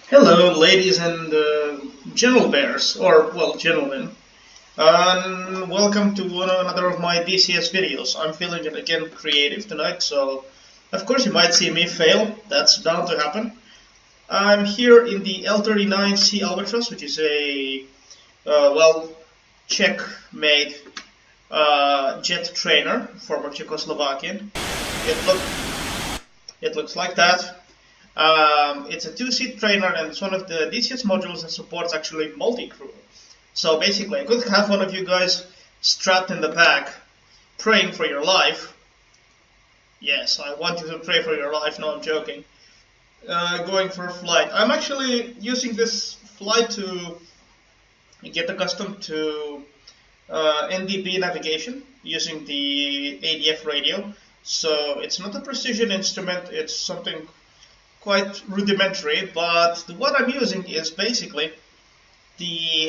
Hello, ladies and gentle bears, or, well, gentlemen, and welcome to another of my DCS videos. I'm feeling it again creative tonight, so of course you might see me fail. That's bound to happen. I'm here in the L-39C Albatross, which is a, well, Czech-made jet trainer, former Czechoslovakian. It looks like that. It's a two-seat trainer, and it's one of the DCS modules that supports actually multi-crew. So basically, I could have one of you guys strapped in the back, praying for your life. Yes, I want you to pray for your life. No, I'm joking. Going for a flight. I'm actually using this flight to get accustomed to NDB navigation using the ADF radio. So it's not a precision instrument. It's something quite rudimentary, but what I'm using is basically the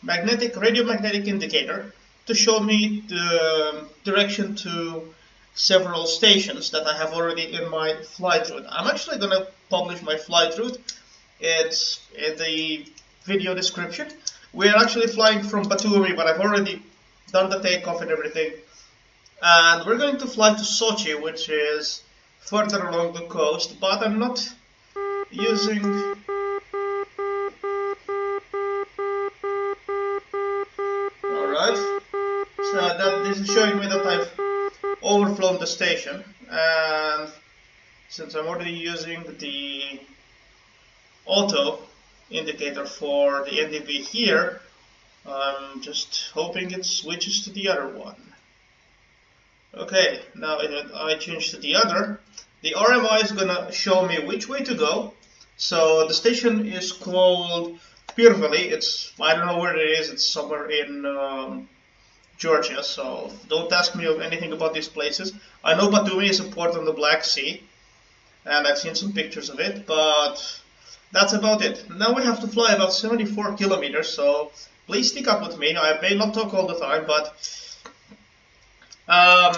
radiomagnetic indicator to show me the direction to several stations that I have already in my flight route. I'm actually going to publish my flight route. It's in the video description. We're actually flying from Batumi, but I've already done the takeoff and everything. And we're going to fly to Sochi, which is further along the coast, but I'm not using alright, so this is showing me that I've overflown the station, and since I'm already using the auto indicator for the NDB here, I'm just hoping it switches to the other one. Okay, now I change to the other. The RMI is gonna show me which way to go. So the station is called Pirveli. I don't know where it is. It's somewhere in Georgia. So don't ask me anything about these places. I know Batumi is a port on the Black Sea, and I've seen some pictures of it, but that's about it. Now we have to fly about 74 kilometers. So please stick up with me. I may not talk all the time, but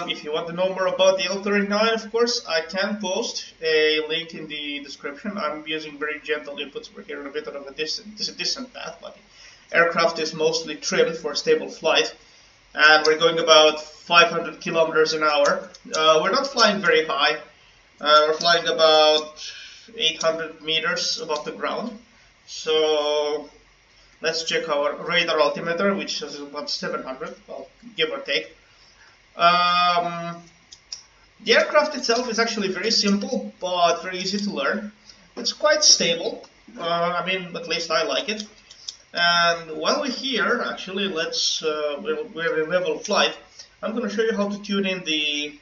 if you want to know more about the L-39, of course, I can post a link in the description. I'm using very gentle inputs. We're here on a bit of a distant path, but the aircraft is mostly trimmed for stable flight, and we're going about 500 kilometers an hour. We're not flying very high. We're flying about 800 meters above the ground. So let's check our radar altimeter, which is about 700, well, give or take. The aircraft itself is actually very simple, but very easy to learn. It's quite stable. I mean, at least I like it. And while we're here, actually, we're in level flight. I'm going to show you how to tune in the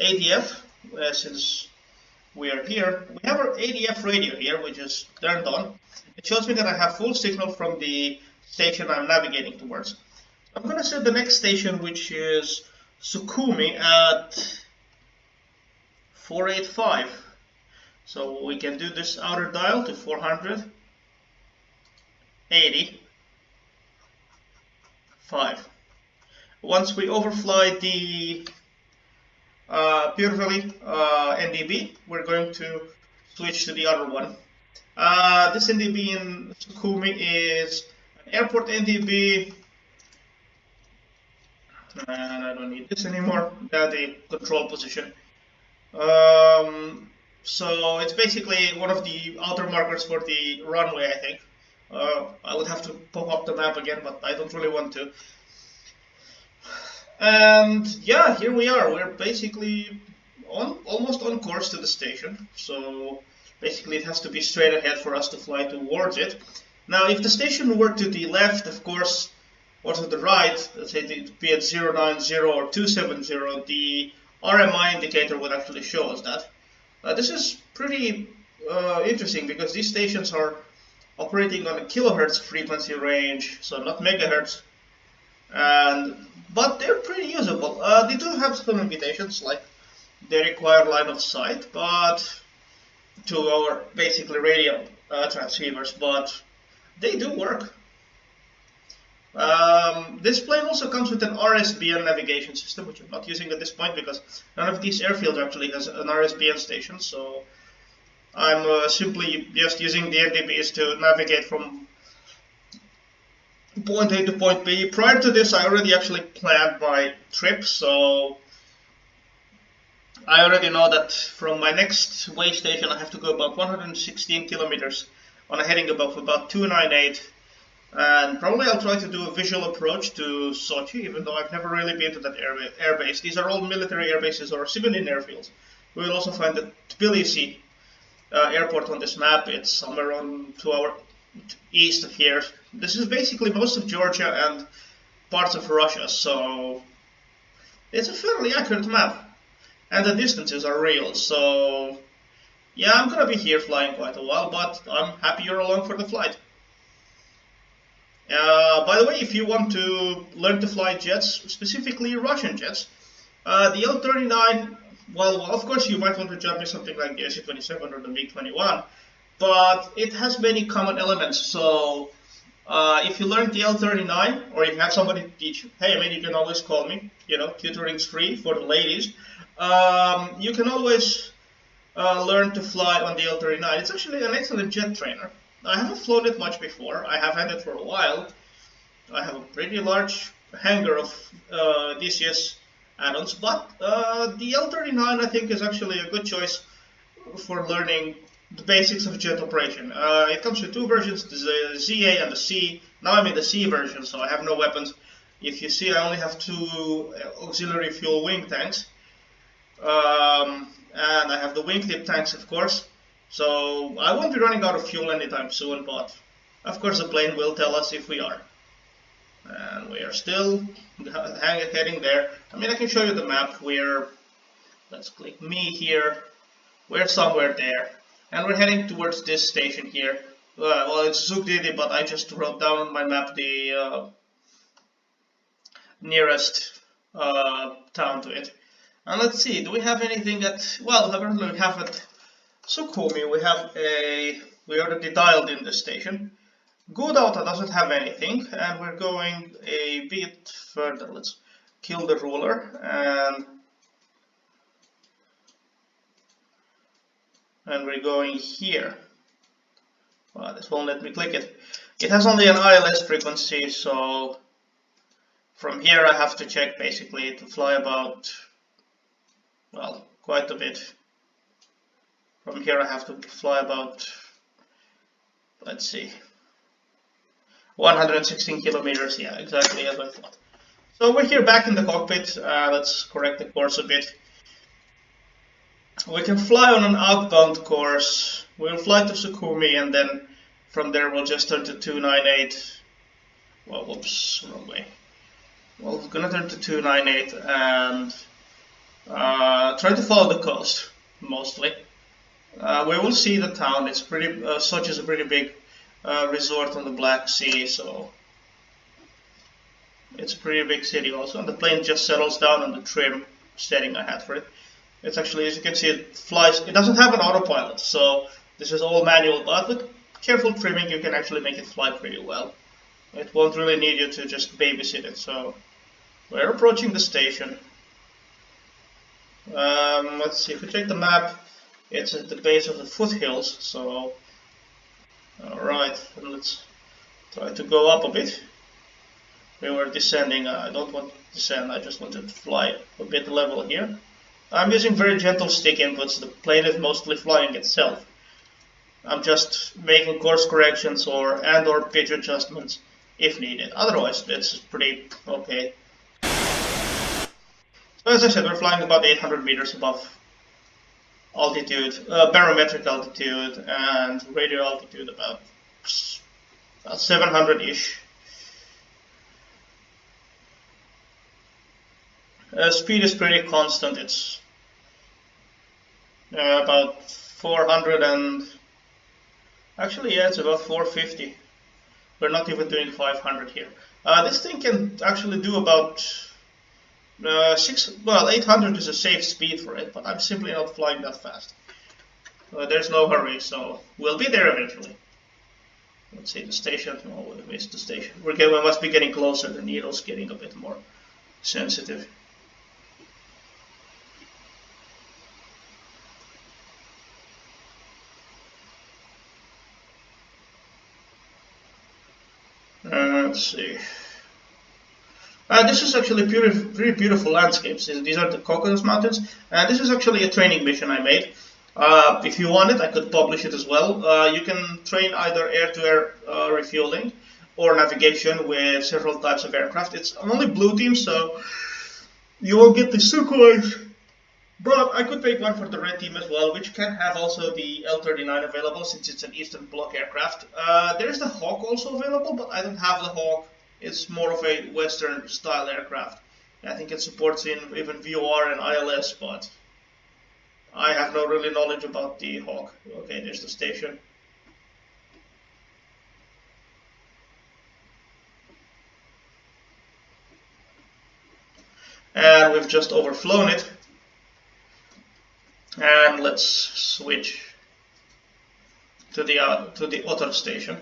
ADF, since we are here. We have our ADF radio here, which is turned on. It shows me that I have full signal from the station I'm navigating towards. I'm going to set the next station, which is Sukhumi at 485. So we can do this outer dial to 485. Once we overfly the Pirveli NDB, we're going to switch to the other one. This NDB in Sukhumi is an airport NDB. And I don't need this anymore. The control position. So it's basically one of the outer markers for the runway, I think. I would have to pop up the map again, but I don't really want to. And yeah, here we are. We're basically almost on course to the station. So basically it has to be straight ahead for us to fly towards it. Now, if the station were to the left, of course, or to the right, let's say it be at 090 or 270, the RMI indicator would actually show us that. This is pretty interesting because these stations are operating on a kilohertz frequency range, so not megahertz, but they're pretty usable. They do have some limitations, like they require line of sight, but to our basically radio transceivers, but they do work. This plane also comes with an RSBN navigation system, which I'm not using at this point because none of these airfields actually has an RSBN station, so I'm simply just using the NDBs to navigate from point A to point B. Prior to this, I already actually planned my trip, so I already know that from my next way station I have to go about 116 kilometers on a heading above about 298, and probably I'll try to do a visual approach to Sochi, even though I've never really been to that airbase. These are all military airbases or civilian airfields. We will also find the Tbilisi airport on this map. It's somewhere on 2 hours east of here. This is basically most of Georgia and parts of Russia, so it's a fairly accurate map. And the distances are real, so yeah, I'm gonna be here flying quite a while, but I'm happy you're along for the flight. By the way, if you want to learn to fly jets, specifically Russian jets, the L-39, well, of course you might want to jump in something like the SU-27 or the MiG-21, but it has many common elements, so if you learn the L-39, or if you have somebody to teach you, hey, I mean, you can always call me, you know, tutoring's free for the ladies. You can always learn to fly on the L-39. It's actually an excellent jet trainer. I haven't flown it much before. I have had it for a while. I have a pretty large hangar of DCS add-ons, but the L-39 I think is actually a good choice for learning the basics of jet operation. It comes with two versions, the ZA and the C. Now I'm in the C version, so I have no weapons. If you see, I only have 2 auxiliary fuel wing tanks. And I have the wingtip tanks, of course, so I won't be running out of fuel anytime soon, but of course the plane will tell us if we are. And we are still heading there. I mean, I can show you the map. Let's click me here, we're somewhere there, and we're heading towards this station here. Well, it's Sukhumi, but I just wrote down on my map the nearest town to it. And let's see, do we have anything at, well, apparently we have at Sukhumi, we already dialed in the station. Gudauta doesn't have anything, and we're going a bit further. Let's kill the ruler, and we're going here. Well, this won't let me click it. It has only an ILS frequency, so from here I have to check basically to fly about, well, quite a bit. From here I have to fly about, let's see, 116 kilometers, yeah, exactly as I thought. So we're here back in the cockpit. Let's correct the course a bit. We can fly on an outbound course. We'll fly to Sukhumi, and then from there we'll just turn to 298. Well, whoops, wrong way. Well, we're gonna turn to 298 and try to follow the coast, mostly. We will see the town. It's pretty. Sochi is a pretty big resort on the Black Sea, so it's a pretty big city also. And the plane just settles down on the trim setting I had for it. It's actually, as you can see, it flies. It doesn't have an autopilot, so this is all manual. But with careful trimming, you can actually make it fly pretty well. It won't really need you to just babysit it. So we're approaching the station. Let's see, if we check the map, it's at the base of the foothills, so alright, let's try to go up a bit. We were descending. I don't want to descend, I just wanted to fly a bit level here. I'm using very gentle stick inputs. The plane is mostly flying itself. I'm just making course corrections or pitch adjustments if needed. Otherwise, it's pretty okay. So as I said, we're flying about 800 meters above altitude, barometric altitude, and radio altitude about 700-ish. Speed is pretty constant. It's about 400 and actually, yeah, it's about 450. We're not even doing 500 here. This thing can actually do about 800 is a safe speed for it, but I'm simply not flying that fast. There's no hurry, so we'll be there eventually. Let's see the station. Oh, we missed the station. We must be getting closer. The needle's getting a bit more sensitive. Let's see. This is actually pretty beautiful landscapes. These are the Caucasus Mountains, and this is actually a training mission I made. If you want it, I could publish it as well. You can train either air-to-air refueling or navigation with several types of aircraft. It's only blue team, so you won't get the Sukhois. But I could take one for the red team as well, which can have also the L-39 available since it's an Eastern Bloc aircraft. There's the Hawk also available, but I don't have the Hawk. It's more of a Western style aircraft. I think it supports even VOR and ILS, but I have no really knowledge about the Hawk. Okay, there's the station. And we've just overflown it. And let's switch to the Otter station,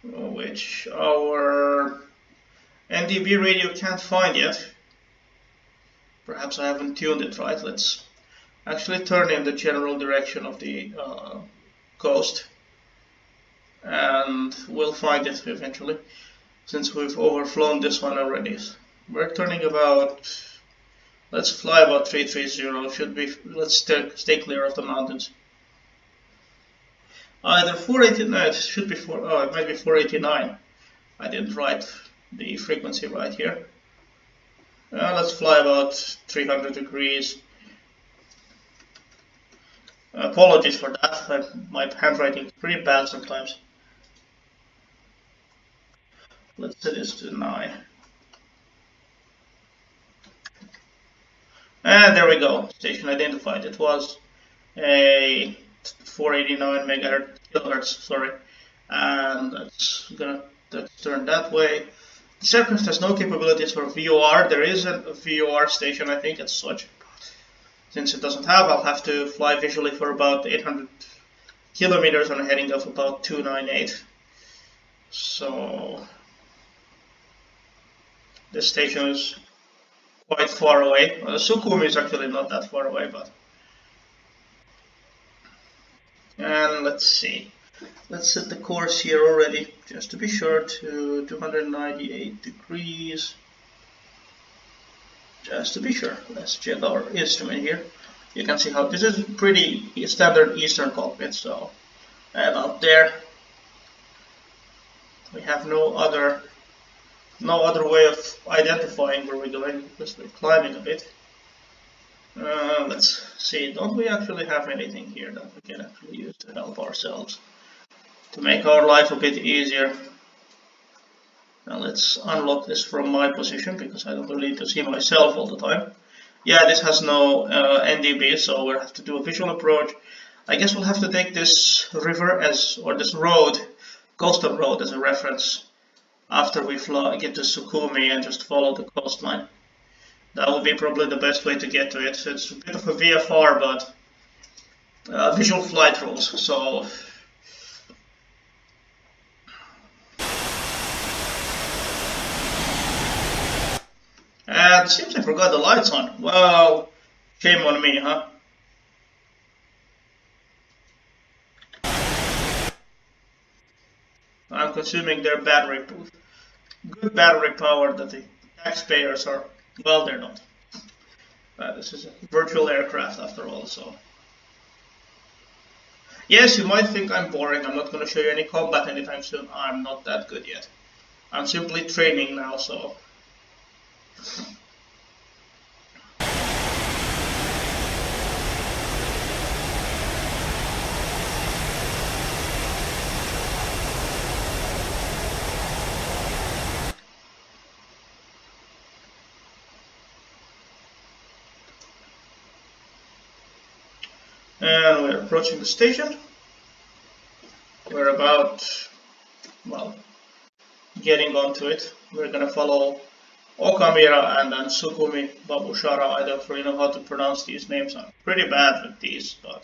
which our NDB radio can't find yet. Perhaps I haven't tuned it right. Let's actually turn in the general direction of the coast, and we'll find it eventually, since we've overflown this one already. We're turning about, let's fly about 330, should be, let's stay clear of the mountains. Either 489, it should be it might be 489. I didn't write the frequency right here. Let's fly about 300 degrees. Apologies for that, my handwriting is pretty bad sometimes. Let's set this to 9. And there we go, station identified. It was a 489 kilohertz, sorry. And let's turn that way. This aircraft has no capabilities for VOR. There is a VOR station, I think, at Sochi. Since it doesn't have, I'll have to fly visually for about 800 kilometers on a heading of about 298. So this station is quite far away. Sukhumi is actually not that far away, but. And let's see. Let's set the course here already, just to be sure, to 298 degrees. Just to be sure. Let's check our instrument here. You can see how this is pretty standard Eastern cockpit. So, and out there we have no other way of identifying where we're going because we're climbing a bit. Let's see. Don't we actually have anything here that we can actually use to help ourselves, to make our life a bit easier? Now let's unlock this from my position because I don't really need to see myself all the time. Yeah, this has no NDB, so we'll have to do a visual approach. I guess we'll have to take this river or this road, coastal road, as a reference after we get to Sukhumi and just follow the coastline. That will be probably the best way to get to it. It's a bit of a VFR, but visual flight rules. So. And it seems I forgot the lights on. Well, shame on me, huh? I'm consuming their battery, good battery power that the taxpayers are, well, they're not. This is a virtual aircraft after all, so. Yes, you might think I'm boring. I'm not going to show you any combat anytime soon. I'm not that good yet. I'm simply training now, so. And we're approaching the station. We're about, well, getting onto it. We're gonna follow Okamira and then Sukhumi Babushara. I don't really know how to pronounce these names. I'm pretty bad with these, but.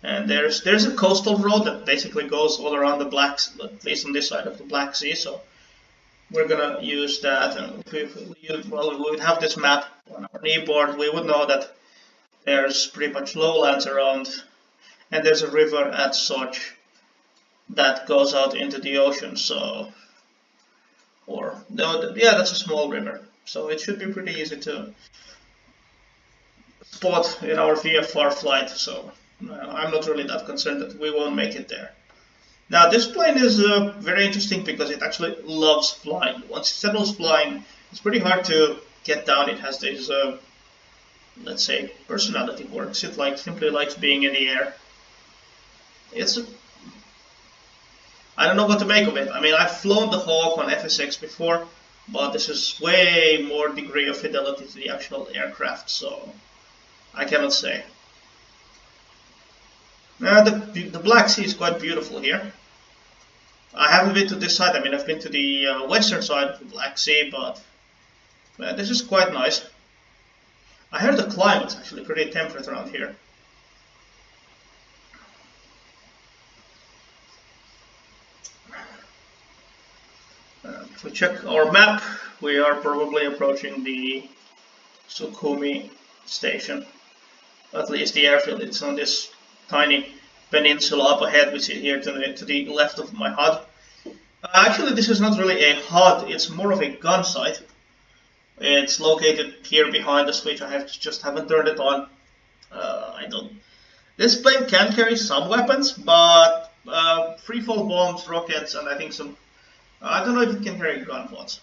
And there's a coastal road that basically goes all around the Black Sea, at least on this side of the Black Sea. So we're gonna use that, and we would have this map on our kneeboard. We would know that there's pretty much lowlands around, and there's a river at Sochi that goes out into the ocean. So, or no, yeah, that's a small river. So it should be pretty easy to spot in our VFR flight. So I'm not really that concerned that we won't make it there. Now this plane is very interesting because it actually loves flying. Once it settles flying, it's pretty hard to get down. It has this, let's say, personality works. It simply likes being in the air. I don't know what to make of it. I mean, I've flown the Hawk on FSX before, but this is way more degree of fidelity to the actual aircraft, so I cannot say. Now the Black Sea is quite beautiful here. I haven't been to this side. I mean, I've been to the western side of the Black Sea, but this is quite nice. I heard the climate's actually pretty temperate around here. If we check our map, we are probably approaching the Sukhumi station. At least the airfield. It's on this tiny peninsula up ahead. We see here to the left of my HUD. Actually, this is not really a HUD. It's more of a gun sight. It's located here behind the switch. I just haven't turned it on. This plane can carry some weapons, but free-fall bombs, rockets, and I think some. I don't know if it can carry gun pods.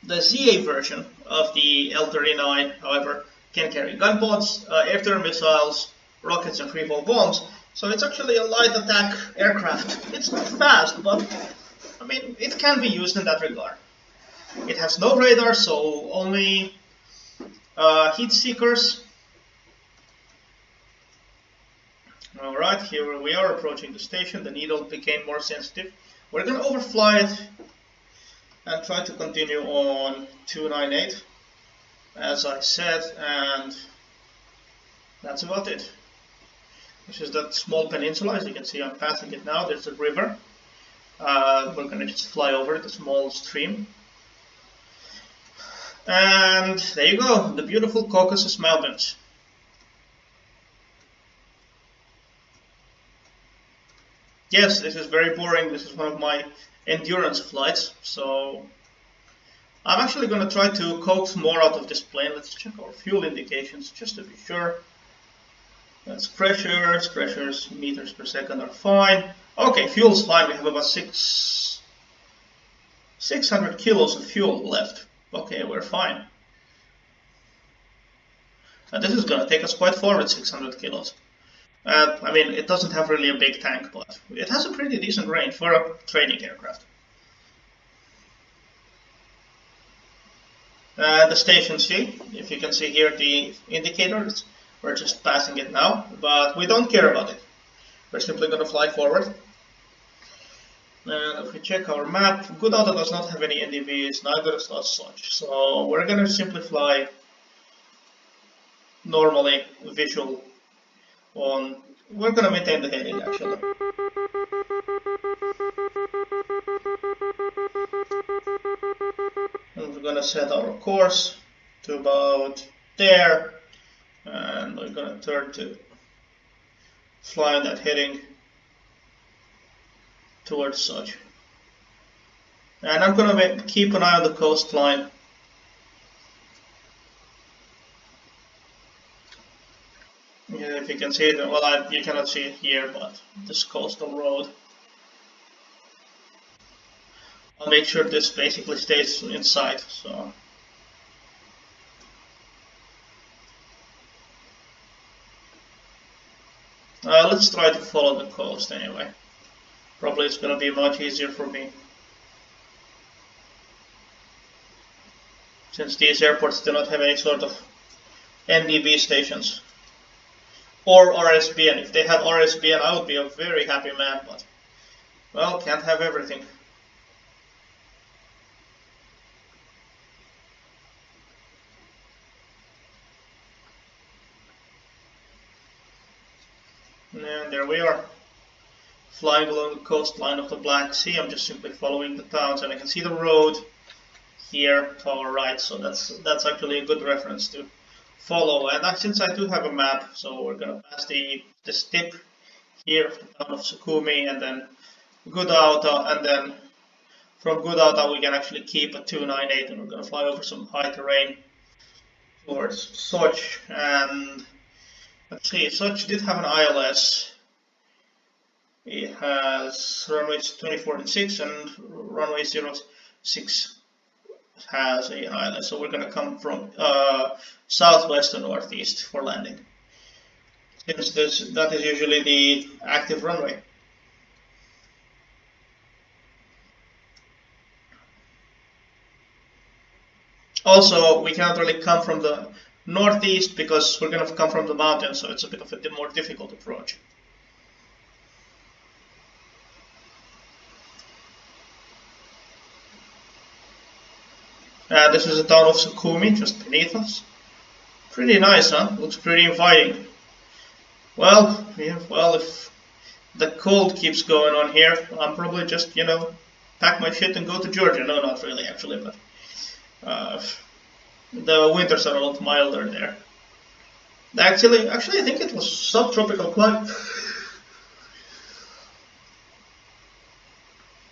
The ZA version of the L-39, however, can carry gun pods, air-to-air missiles, rockets, and free-fall bombs. So it's actually a light attack aircraft. It's not fast, but I mean it can be used in that regard. It has no radar, so only heat seekers. Alright, here we are approaching the station. The needle became more sensitive. We're going to overfly it and try to continue on 298, as I said, and that's about it. This is that small peninsula. As you can see, I'm passing it now. There's a river. We're going to just fly over it, a small stream. And there you go, the beautiful Caucasus Mountains. Yes, this is very boring. This is one of my endurance flights, so I'm actually going to try to coax more out of this plane. Let's check our fuel indications just to be sure. That's pressures, meters per second are fine. Okay, fuel's fine. We have about 600 kilos of fuel left. Okay, we're fine. And this is going to take us quite far with 600 kilos. I mean, it doesn't have really a big tank, but it has a pretty decent range for a training aircraft. The station C, if you can see here the indicators, we're just passing it now, but we don't care about it. We're simply going to fly forward. And if we check our map, Gudauta does not have any NDBs, neither does Sochi. So we're going to simply fly normally, visual on. We're going to maintain the heading actually. And we're going to set our course to about there. And we're going to turn to fly on that heading towards Sochi. And I'm going to keep an eye on the coastline. Yeah, if you can see it, well, you cannot see it here, but this coastal road. I'll make sure this basically stays in sight. So. Let's try to follow the coast anyway. Probably it's going to be much easier for me. Since these airports do not have any sort of NDB stations. Or RSBN. If they had RSBN, I would be a very happy man, but, well, can't have everything. And there we are, flying along the coastline of the Black Sea. I'm just simply following the towns, and I can see the road here to our right, so that's actually a good reference to follow. And since I do have a map, so we're gonna pass this tip here out of Sukhumi, and then Gudauta, and then from Gudauta we can actually keep a 298, and we're going to fly over some high terrain towards Sochi. And let's see, Sochi did have an ILS. It has runway 24-6 and runway 06 has an ILS, so we're going to come from southwest to northeast for landing, since that is usually the active runway. Also, we cannot really come from the northeast because we're going to come from the mountains, so it's a bit of a more difficult approach. This is the town of Sukhumi, just beneath us. Pretty nice, huh? Looks pretty inviting. Well, yeah, well, if the cold keeps going on here, I'm probably just, pack my shit and go to Georgia. No, not really, actually, but the winters are a lot milder there. Actually, I think it was subtropical climate.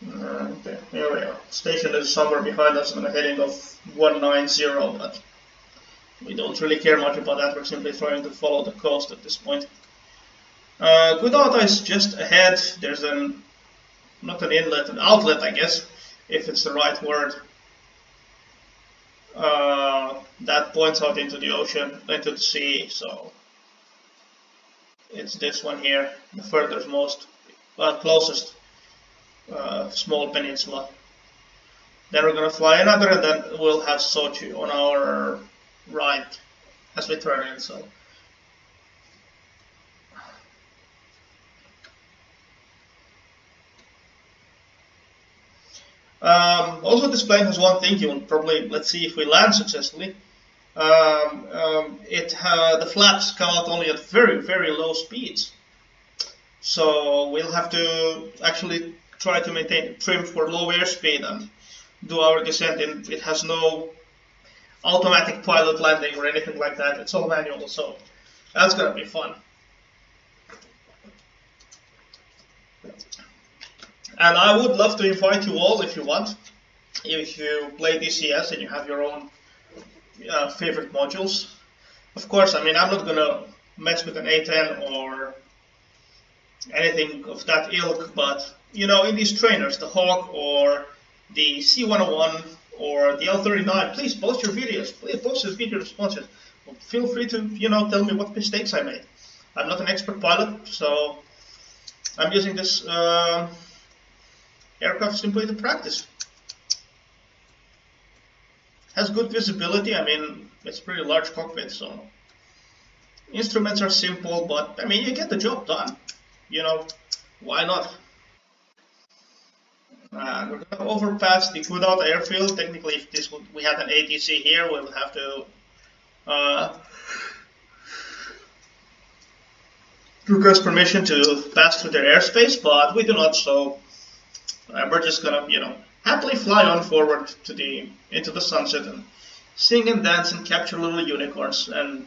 Okay, here we are. Station is somewhere behind us on a heading of 190, but we don't really care much about that. We're simply trying to follow the coast at this point. Gudauta is just ahead. There's not an inlet, an outlet, I guess, if it's the right word. That points out into the ocean, into the sea, so it's this one here, the furthermost, closest small peninsula. Then we're going to fly another, and then we'll have Sochi on our right as we turn in. So also, this plane has one thing. You will probably, let's see if we land successfully. The flaps come out only at very, very low speeds. So we'll have to actually try to maintain trim for low airspeed and do our descent in. It has no automatic pilot landing or anything like that. It's all manual, so that's gonna be fun. And I would love to invite you all, if you want, if you play DCS and you have your own favorite modules. Of course, I mean, I'm not gonna mess with an A10 or anything of that ilk, but in these trainers, the Hawk or the C101 or the L-39, please post your videos. Please post your video responses. Feel free to tell me what mistakes I made. I'm not an expert pilot, so I'm using this aircraft simply to practice. Has good visibility. I mean, it's a pretty large cockpit, so instruments are simple, but I mean, you get the job done. Why not? We're going to overpass the Gudauta airfield. Technically, if we had an ATC here, we would have to request permission to pass through their airspace, but we do not. So we're just gonna, happily fly on forward into the sunset and sing and dance and capture little unicorns and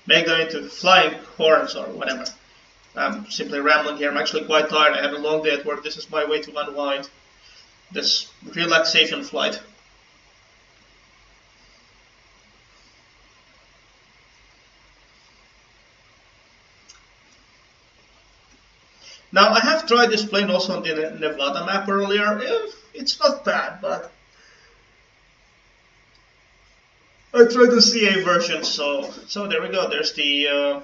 make them into flying horns or whatever. I'm simply rambling here. I'm actually quite tired. I had a long day at work. This is my way to unwind. This relaxation flight. Now, I have tried this plane also on the Nevada map earlier. It's not bad, but I tried the CA version, so there we go. There's the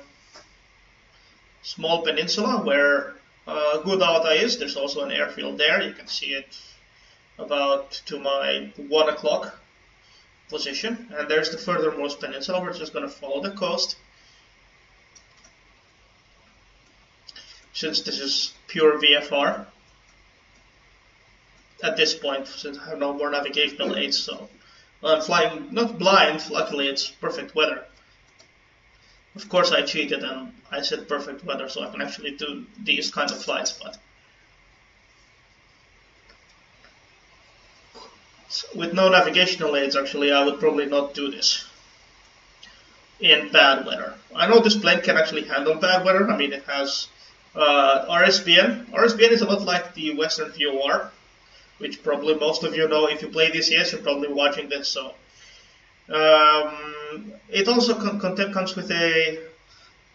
small peninsula where Gudauta is. There's also an airfield there. You can see it about to my 1 o'clock position. And there's the furthermost peninsula. We're just going to follow the coast. Since this is pure VFR at this point, since I have no more navigational aids, so I'm flying not blind. Luckily, it's perfect weather. Of course, I cheated and I said perfect weather, so I can actually do these kind of flights. But with no navigational aids, actually, I would probably not do this in bad weather. I know this plane can actually handle bad weather. I mean, it has RSBN. RSBN is a lot like the Western VOR, which probably most of you know. If you play DCS, you're probably watching this. So it also comes with a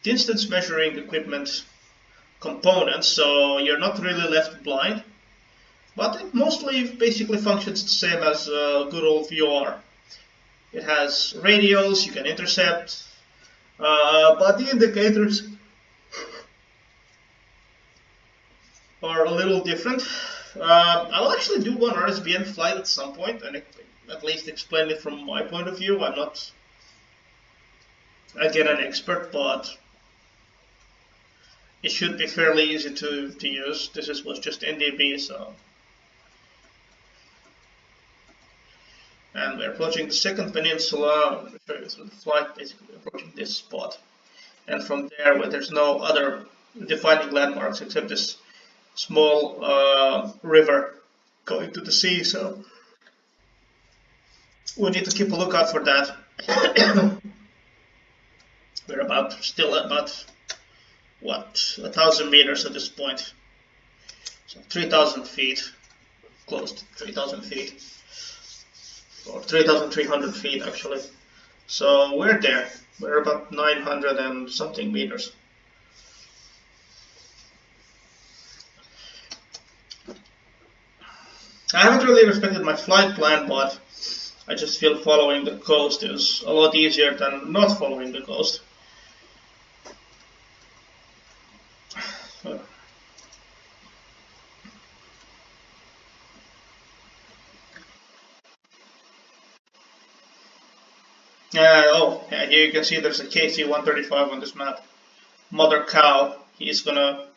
distance measuring equipment component, so you're not really left blind. But it mostly basically functions the same as good old VOR. It has radios, you can intercept, but the indicators are a little different. I'll actually do one RSBN flight at some point and at least explain it from my point of view. I'm not, again, an expert, but it should be fairly easy to use. This was just NDB, so. And we're approaching the second peninsula. I'm going to show you through the flight, basically approaching this spot. And from there, where there's no other defining landmarks except this small river going to the sea, so we need to keep a lookout for that. We're still about what, 1,000 meters at this point, so 3,000 feet, close to 3,000 feet, or 3,300 feet actually. So we're there. We're about 900 and something meters. I haven't really respected my flight plan, but I just feel following the coast is a lot easier than not following the coast. Here you can see there's a KC-135 on this map. Mother cow. He's gonna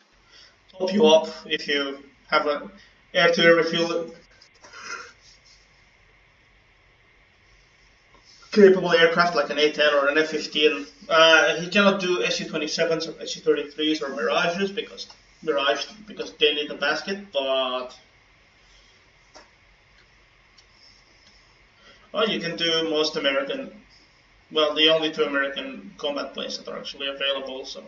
top you up if you have an air-to-air refuel capable aircraft like an A-10 or an F-15. He cannot do SU-27s or SU-33s or Mirages because they need a basket, but you can do most American. Well, the only two American combat planes that are actually available, so.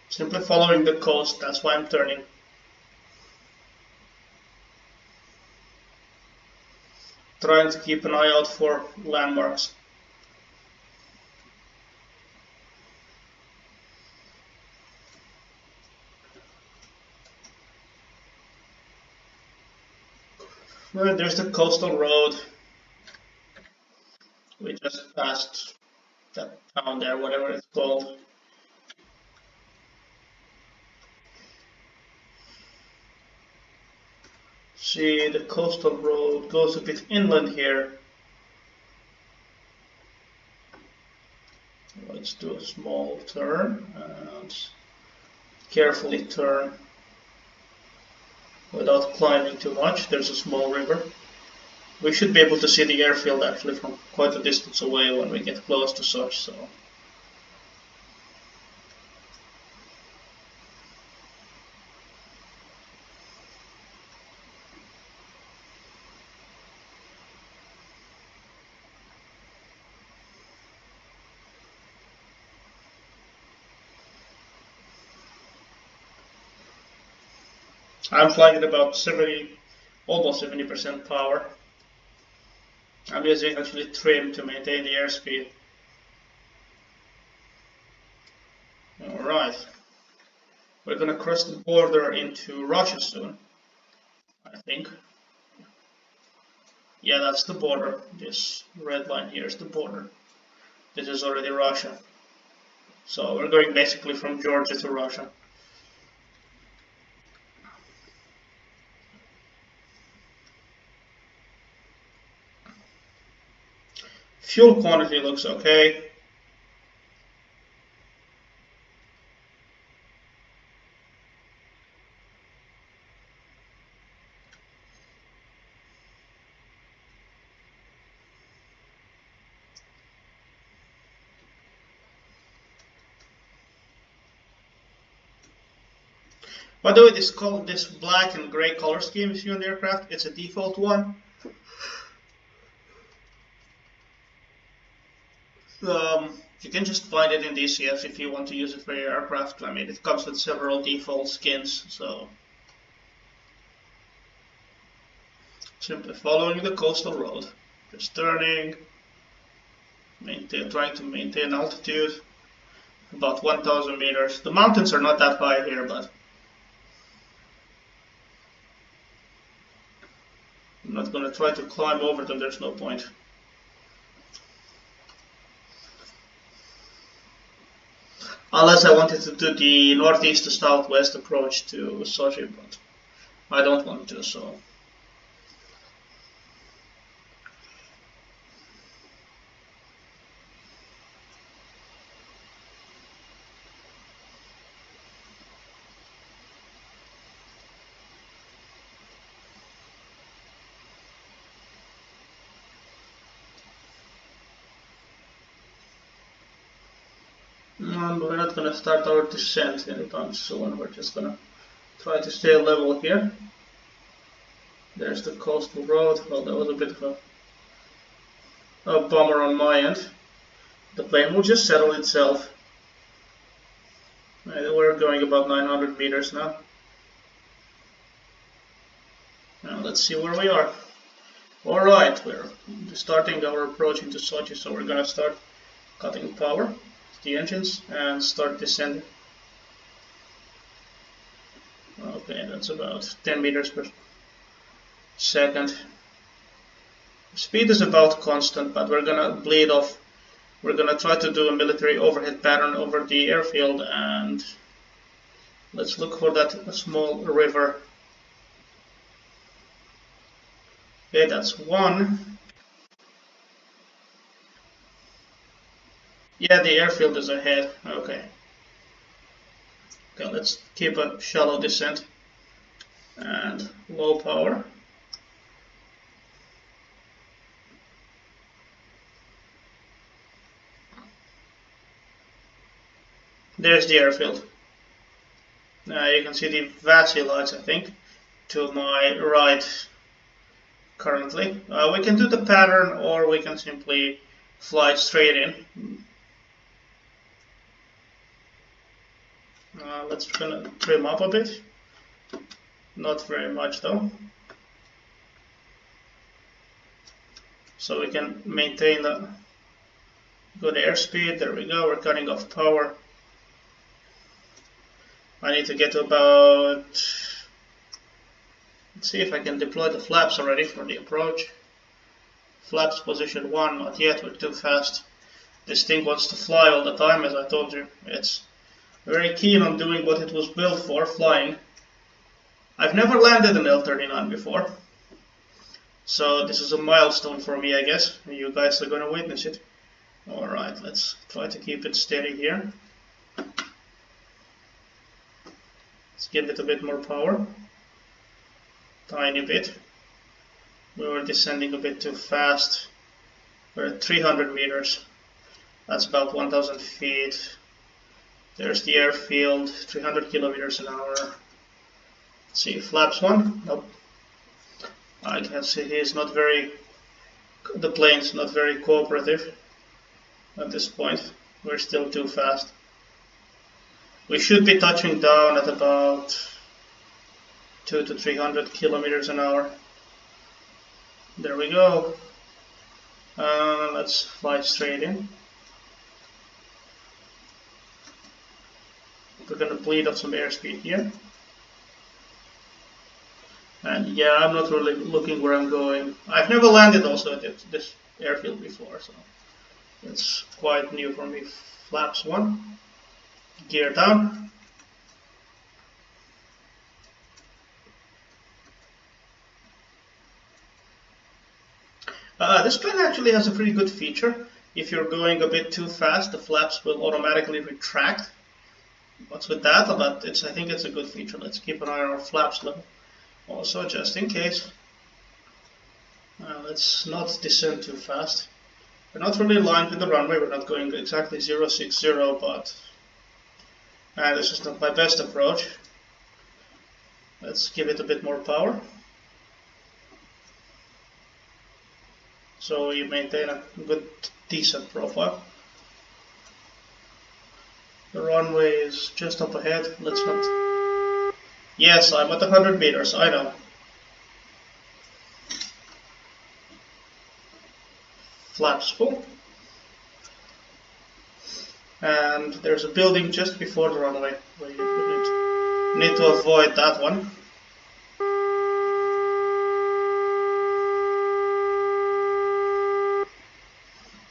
Simply following the coast, that's why I'm turning. Trying to keep an eye out for landmarks. Well, there's the coastal road. We just passed that town there, whatever it's called. See, the coastal road goes a bit inland here. Let's do a small turn and carefully turn without climbing too much. There's a small river. We should be able to see the airfield actually from quite a distance away when we get close to Sochi. So. I'm flying at about 70, almost 70% power. I'm using actually trim to maintain the airspeed. Alright, we're gonna cross the border into Russia soon, I think. Yeah, that's the border. This red line here is the border. This is already Russia. So we're going basically from Georgia to Russia. Fuel quantity looks okay. By the way, this black and gray color scheme you see on the aircraft, it's a default one. You can just find it in DCS if you want to use it for your aircraft. I mean, it comes with several default skins, so simply following the coastal road, just turning, trying to maintain altitude, about 1,000 meters. The mountains are not that high here, but I'm not going to try to climb over them, there's no point. Unless I wanted to do the northeast to southwest approach to Sochi, but I don't want to, so. We're not going to start our descent anytime soon, we're just going to try to stay level here. There's the coastal road. Well, that was a bit of a bummer on my end. The plane will just settle itself. We're going about 900 meters now. Now let's see where we are. Alright, we're starting our approach into Sochi, so we're going to start cutting power the engines and start descending. Okay, that's about 10 meters per second. Speed is about constant, but we're gonna bleed off. We're gonna try to do a military overhead pattern over the airfield, and let's look for that small river. Okay, that's one. Yeah, the airfield is ahead. Okay. Okay, let's keep a shallow descent and low power. There's the airfield. You can see the VASI lights, I think, to my right currently. We can do the pattern, or we can simply fly straight in. Let's gonna trim up a bit. Not very much though. So we can maintain the good airspeed. There we go, we're cutting off power. I need to get to about, let's see if I can deploy the flaps already for the approach. Flaps position 1, not yet, we're too fast. This thing wants to fly all the time, as I told you. It's very keen on doing what it was built for, flying. I've never landed an L-39 before, so this is a milestone for me, I guess. You guys are going to witness it. Alright, let's try to keep it steady here. Let's give it a bit more power. Tiny bit. We were descending a bit too fast. We're at 300 meters. That's about 1,000 feet. There's the airfield, 300 kilometers an hour. Let's see, flaps 1? Nope. I can see he's not very, the plane's not very cooperative at this point. We're still too fast. We should be touching down at about 200 to 300 kilometers an hour. There we go. Let's fly straight in. We're going to bleed off some airspeed here. And yeah, I'm not really looking where I'm going. I've never landed also at this airfield before, so it's quite new for me. Flaps 1. Gear down. This plane actually has a pretty good feature. If you're going a bit too fast, the flaps will automatically retract. What's with that? But I think it's a good feature. Let's keep an eye on our flaps level also, just in case. Let's not descend too fast. We're not really aligned with the runway. We're not going exactly 060, but this is not my best approach. Let's give it a bit more power, so you maintain a good, decent profile. The runway is just up ahead. Let's not. Yes, I'm at 100 meters, I know. Flaps full. And there's a building just before the runway where you need to avoid that one.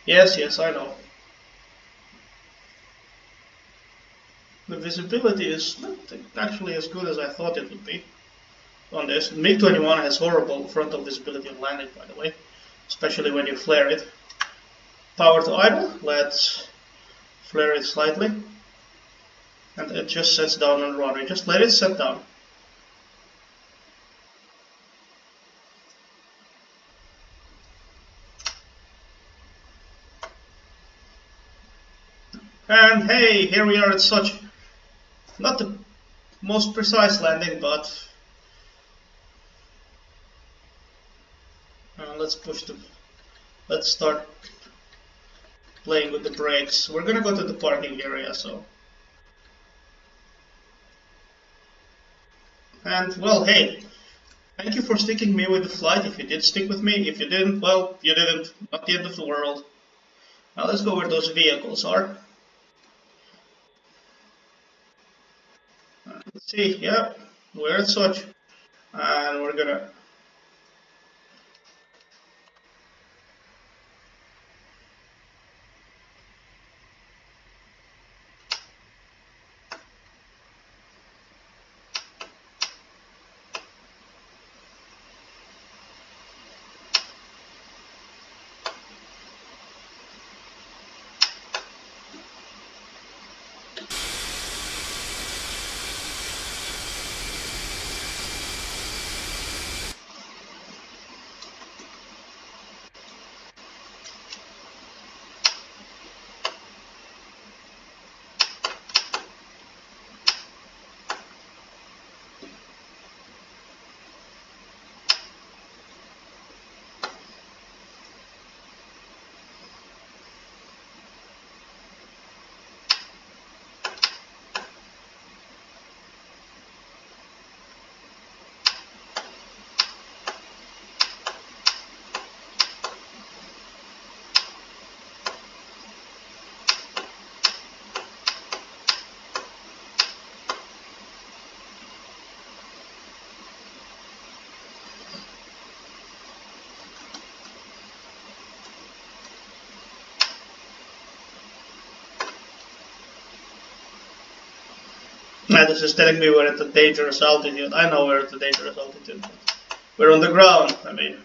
Yes, I know. The visibility is not actually as good as I thought it would be on this. MiG-21 has horrible frontal visibility on landing, by the way, especially when you flare it. Power to idle, let's flare it slightly, and it just sets down on the runway. Just let it set down. And hey, here we are at Sochi. Not the most precise landing, but let's start playing with the brakes. We're gonna go to the parking area, so. And well, hey, thank you for sticking me with the flight. If you did stick with me, if you didn't, well, you didn't. Not the end of the world. Now let's go where those vehicles are. Let's see, yeah, we're at Sochi, and we're gonna. This is telling me we're at a dangerous altitude. I know we're at a dangerous altitude, but we're on the ground, I mean.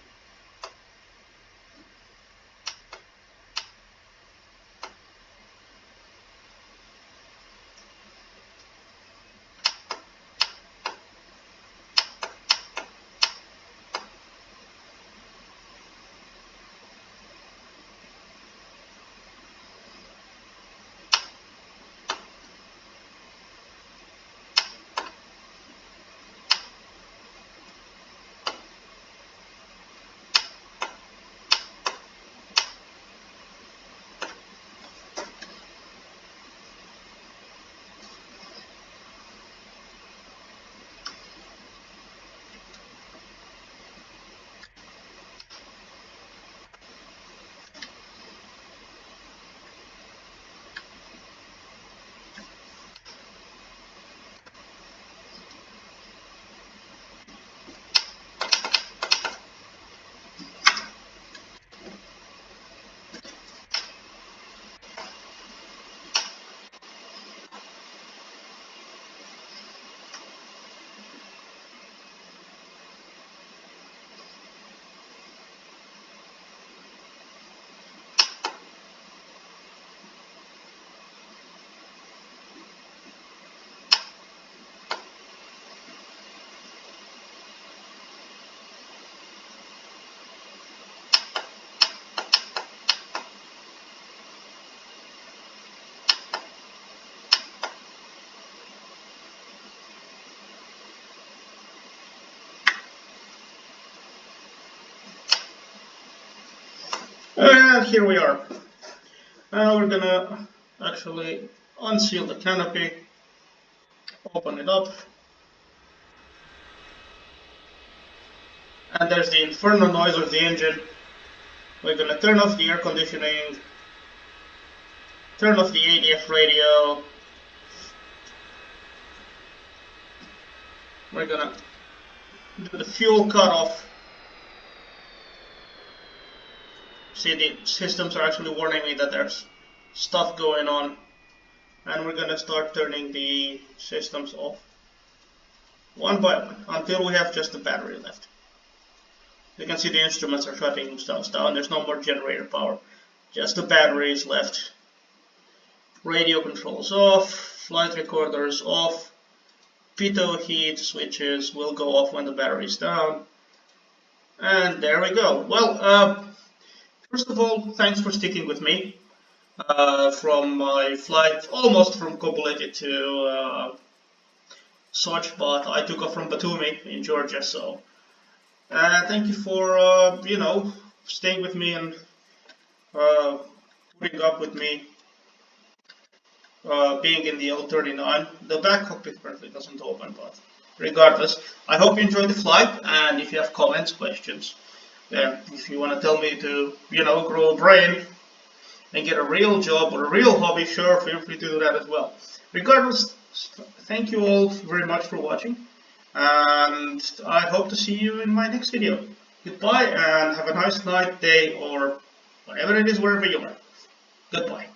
And here we are. Now we're gonna actually unseal the canopy, open it up, and there's the infernal noise of the engine. We're gonna turn off the air conditioning, turn off the ADF radio. We're gonna do the fuel cutoff. See, the systems are actually warning me that there's stuff going on, and we're gonna start turning the systems off one by one until we have just the battery left. You can see the instruments are shutting themselves down. There's no more generator power, just the batteries left. Radio controls off, flight recorders off, pitot heat switches will go off when the battery's down, and there we go. Well, first of all, thanks for sticking with me from my flight, almost from Kobuleti to Sochi, but I took off from Batumi in Georgia. So thank you for staying with me and putting up with me being in the L-39. The back cockpit currently doesn't open, but regardless, I hope you enjoyed the flight. And if you have comments, questions, then if you want to tell me to, grow a brain and get a real job or a real hobby, sure, feel free to do that as well. Regardless, thank you all very much for watching, and I hope to see you in my next video. Goodbye, and have a nice night, day, or whatever it is, wherever you are. Goodbye.